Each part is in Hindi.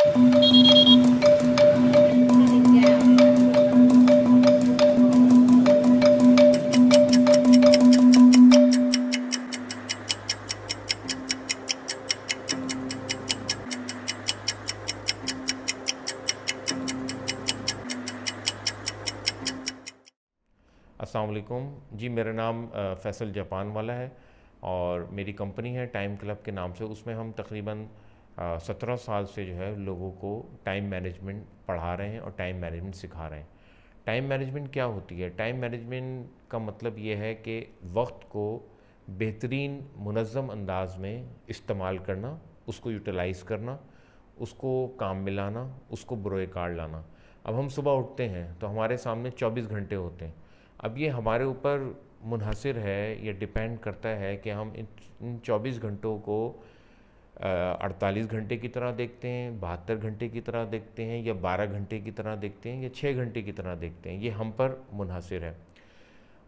अस्सलाम वालेकुम जी, मेरा नाम फैसल जापान वाला है और मेरी कंपनी है टाइम क्लब के नाम से। उसमें हम तकरीबन 17 साल से जो है लोगों को टाइम मैनेजमेंट पढ़ा रहे हैं और टाइम मैनेजमेंट सिखा रहे हैं। टाइम मैनेजमेंट क्या होती है? टाइम मैनेजमेंट का मतलब ये है कि वक्त को बेहतरीन मुनज़्ज़म अंदाज में इस्तेमाल करना, उसको यूटिलाइज़ करना, उसको काम में लाना, उसको बरोए कार लाना। अब हम सुबह उठते हैं तो हमारे सामने 24 घंटे होते हैं। अब ये हमारे ऊपर मुनहसर है, ये डिपेंड करता है कि हम इन 24 घंटों को 48 घंटे की तरह देखते हैं, 72 घंटे की तरह देखते हैं, या 12 घंटे की तरह देखते हैं, या 6 घंटे की तरह देखते हैं। ये हम पर मुनहसर है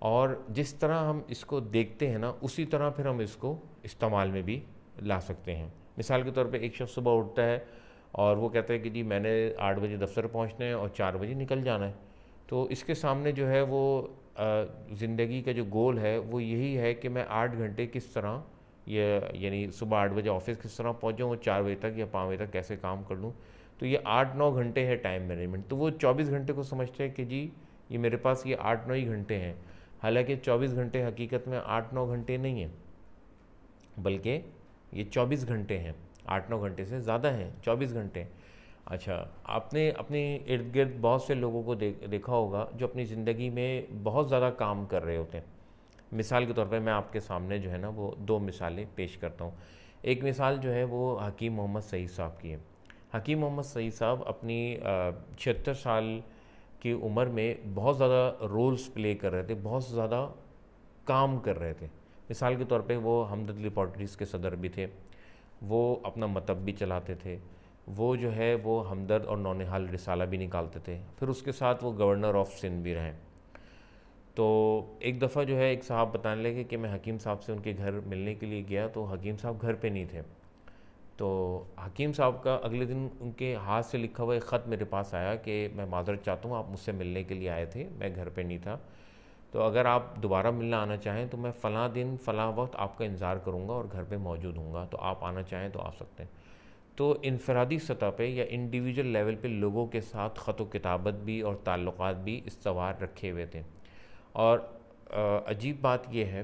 और जिस तरह हम इसको देखते हैं ना, उसी तरह फिर हम इसको इस्तेमाल में भी ला सकते हैं। मिसाल के तौर पे एक शख्स सुबह उठता है और वो कहता है कि जी मैंने 8 बजे दफ्तर पहुंचना है और 4 बजे निकल जाना है। तो इसके सामने जो है वो ज़िंदगी का जो गोल है वो यही है कि मैं 8 घंटे किस तरह, ये यानी सुबह 8 बजे ऑफिस किस तरह पहुँचूँ और 4 बजे तक या 5 बजे तक कैसे काम कर लूँ। तो ये 8-9 घंटे है टाइम मैनेजमेंट। तो वो 24 घंटे को समझते हैं कि जी ये मेरे पास ये 8-9 ही घंटे हैं। हालांकि 24 घंटे हकीकत में 8-9 घंटे नहीं हैं, बल्कि ये 24 घंटे हैं। 8-9 घंटे से ज़्यादा हैं, 24 घंटे। अच्छा, आपने अपने इर्द गिर्द बहुत से लोगों को देखा होगा जो अपनी ज़िंदगी में बहुत ज़्यादा काम कर रहे होते हैं। मिसाल के तौर पे मैं आपके सामने जो है ना वो 2 मिसालें पेश करता हूँ। एक मिसाल जो है वो हकीम मोहम्मद सईद साहब की है। हकीम मोहम्मद सईद साहब अपनी 76 साल की उम्र में बहुत ज़्यादा रोल्स प्ले कर रहे थे, बहुत ज़्यादा काम कर रहे थे। मिसाल के तौर पे वो हमदर्द लेबॉर्ट्रीज़ के सदर भी थे, वो अपना मकतब भी चलाते थे, वो जो है वो हमदर्द और नौनिहाल रिसाला भी निकालते थे, फिर उसके साथ वो गवर्नर ऑफ सिंध भी रहे। तो एक दफ़ा जो है एक साहब बताने लगे कि मैं हकीम साहब से उनके घर मिलने के लिए गया तो हकीम साहब घर पे नहीं थे। तो हकीम साहब का अगले दिन उनके हाथ से लिखा हुआ एक ख़त मेरे पास आया कि मैं माज़रत चाहता हूँ, आप मुझसे मिलने के लिए आए थे, मैं घर पे नहीं था, तो अगर आप दोबारा मिलना आना चाहें तो मैं फ़लाँ दिन फ़लाँ वक्त आपका इंतज़ार करूँगा और घर पे मौजूद हूँगा, तो आप आना चाहें तो आ सकते हैं। तो इनफरादी सतह पे या इंडिविजुअल लेवल पे लोगों के साथ ख़त व किताबत भी और ताल्लुक़ात भी इस्तवार रखे हुए थे। और अजीब बात यह है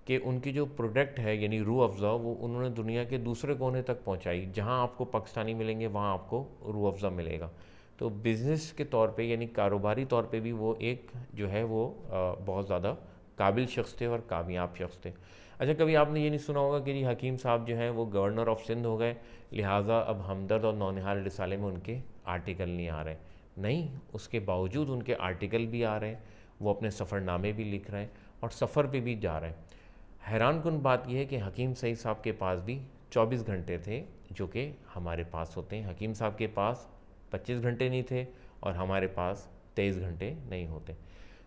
कि उनकी जो प्रोडक्ट है यानी रूह अफ़ज़ा, वो उन्होंने दुनिया के दूसरे कोने तक पहुंचाई। जहां आपको पाकिस्तानी मिलेंगे वहां आपको रूह अफ़ज़ा मिलेगा। तो बिज़नेस के तौर पे यानी कारोबारी तौर पे भी वो एक जो है वो बहुत ज़्यादा काबिल शख्स थे और कामयाब शख्स थे। अच्छा, कभी आपने ये नहीं सुना होगा कि जी हकीम साहब जो हैं वो गवर्नर ऑफ सिंध हो गए, लिहाजा अब हमदर्द और नौनिहाल रिसाले में उनके आर्टिकल नहीं आ रहे। नहीं, उसके बावजूद उनके आर्टिकल भी आ रहे हैं, वो अपने सफ़रनामे भी लिख रहे हैं और सफ़र पे भी जा रहे हैं। हैरानकुन बात यह है कि हकीम सईद साहब के पास भी 24 घंटे थे जो कि हमारे पास होते हैं। हकीम साहब के पास 25 घंटे नहीं थे और हमारे पास 23 घंटे नहीं होते।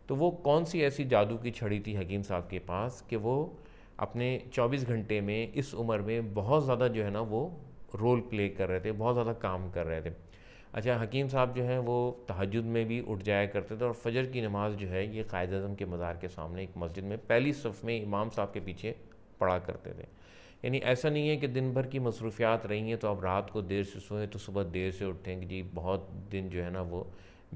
तो वो कौन सी ऐसी जादू की छड़ी थी हकीम साहब के पास कि वो अपने 24 घंटे में इस उम्र में बहुत ज़्यादा जो है ना वो रोल प्ले कर रहे थे, बहुत ज़्यादा काम कर रहे थे। अच्छा, हकीम साहब जो हैं वो तहज्जुद में भी उठ जाया करते थे और फजर की नमाज़ जो है ये कायद अज़म के मज़ार के सामने एक मस्जिद में पहली सफ़ में इमाम साहब के पीछे पढ़ा करते थे। यानी ऐसा नहीं है कि दिन भर की मसरूफियात रही हैं तो अब रात को देर से सोएं तो सुबह देर से उठें कि जी बहुत दिन जो है ना वो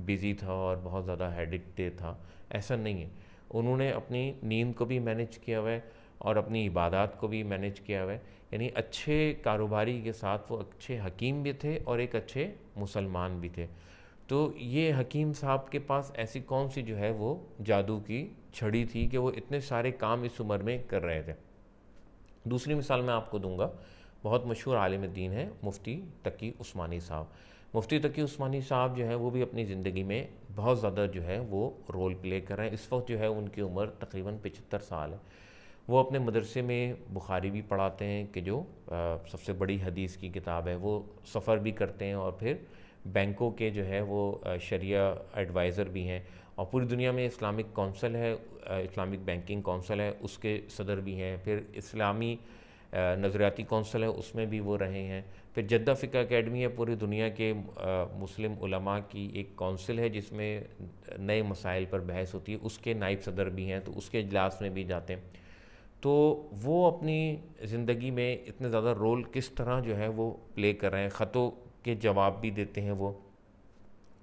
बिज़ी था और बहुत ज़्यादा हेडेक डे था, ऐसा नहीं है। उन्होंने अपनी नींद को भी मैनेज किया हुआ है और अपनी इबादत को भी मैनेज किया हुआ है। यानी अच्छे कारोबारी के साथ वो अच्छे हकीम भी थे और एक अच्छे मुसलमान भी थे। तो ये हकीम साहब के पास ऐसी कौन सी जो है वो जादू की छड़ी थी कि वो इतने सारे काम इस उम्र में कर रहे थे। दूसरी मिसाल मैं आपको दूंगा, बहुत मशहूर आलिम दीन है मुफ्ती तकी उस्मानी साहब। मुफ्ती तकी उस्मानी साहब जो है वो भी अपनी ज़िंदगी में बहुत ज़्यादा जो है वो रोल प्ले कर रहे हैं। इस वक्त जो है उनकी उम्र तकरीबन 75 साल है। वो अपने मदरसे में बुखारी भी पढ़ाते हैं कि जो सबसे बड़ी हदीस की किताब है, वो सफ़र भी करते हैं और फिर बैंकों के जो है वो शरिया एडवाइज़र भी हैं और पूरी दुनिया में इस्लामिक कौंसल है, इस्लामिक बैंकिंग कौंसल है, उसके सदर भी हैं। फिर इस्लामी नज़रियाती कौंसिल है उसमें भी वो रहे हैं। फिर जद्दा फ़िक़्ह एकेडमी है, पूरी दुनिया के मुस्लिम उलमा की एक कौंसिल है जिसमें नए मसाइल पर बहस होती है, उसके नायब सदर भी हैं, तो उसके इजलास में भी जाते हैं। तो वो अपनी ज़िंदगी में इतने ज़्यादा रोल किस तरह जो है वो प्ले कर रहे हैं, ख़तों के जवाब भी देते हैं वो,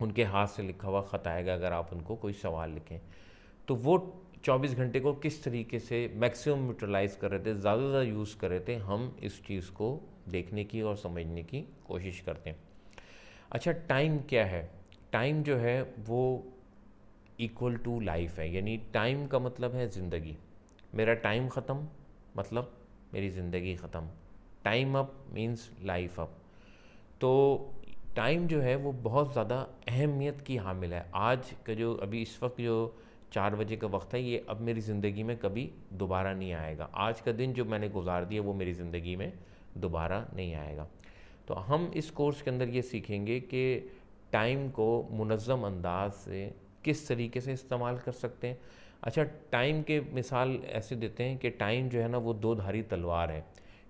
उनके हाथ से लिखा हुआ ख़त आएगा अगर आप उनको कोई सवाल लिखें, तो वो 24 घंटे को किस तरीके से मैक्सिमम यूटिलाइज़ कर रहे थे, ज़्यादा से ज़्यादा यूज़ कर रहे थे, हम इस चीज़ को देखने की और समझने की कोशिश करते हैं। अच्छा, टाइम क्या है? टाइम जो है वो इक्वल टू लाइफ है, यानी टाइम का मतलब है ज़िंदगी। मेरा टाइम ख़त्म मतलब मेरी ज़िंदगी ख़त्म। Time up means life up. तो टाइम जो है वो बहुत ज़्यादा अहमियत की हामिल है। आज का जो अभी इस वक्त जो 4 बजे का वक्त है, ये अब मेरी ज़िंदगी में कभी दोबारा नहीं आएगा। आज का दिन जो मैंने गुजार दिया वो मेरी ज़िंदगी में दोबारा नहीं आएगा। तो हम इस कोर्स के अंदर ये सीखेंगे कि टाइम को मुनज़्ज़म अंदाज से किस तरीके से इस्तेमाल कर सकते हैं। अच्छा, टाइम के मिसाल ऐसे देते हैं कि टाइम जो है ना वो दो धारी तलवार है,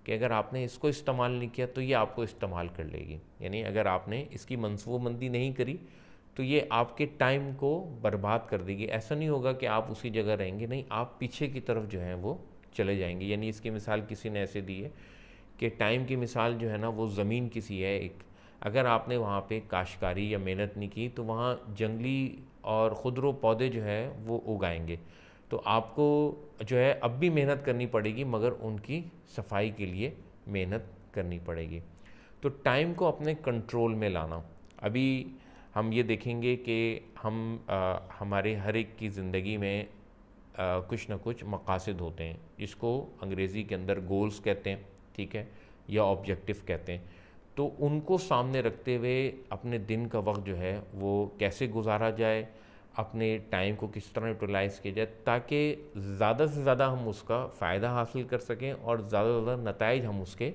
कि अगर आपने इसको इस्तेमाल नहीं किया तो ये आपको इस्तेमाल कर लेगी। यानी अगर आपने इसकी मनसूबबंदी नहीं करी तो ये आपके टाइम को बर्बाद कर देगी। ऐसा नहीं होगा कि आप उसी जगह रहेंगे, नहीं, आप पीछे की तरफ जो है वो चले जाएंगे। यानी इसकी मिसाल किसी ने ऐसे दी है कि टाइम की मिसाल जो है ना वो ज़मीन किसी है एक, अगर आपने वहाँ पे काश्तकारी या मेहनत नहीं की तो वहाँ जंगली और खुदरो पौधे जो है वो उगाएंगे। तो आपको जो है अब भी मेहनत करनी पड़ेगी, मगर उनकी सफाई के लिए मेहनत करनी पड़ेगी। तो टाइम को अपने कंट्रोल में लाना, अभी हम ये देखेंगे कि हमारे हर एक की ज़िंदगी में कुछ ना कुछ मकासद होते हैं, इसको अंग्रेज़ी के अंदर गोल्स कहते हैं, ठीक है, या ऑब्जेक्टिव कहते हैं। तो उनको सामने रखते हुए अपने दिन का वक्त जो है वो कैसे गुजारा जाए, अपने टाइम को किस तरह यूटिलाइज़ किया जाए ताकि ज़्यादा से ज़्यादा हम उसका फ़ायदा हासिल कर सकें और ज़्यादा से ज़्यादा नताइज हम उसके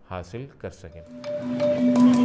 हासिल कर सकें।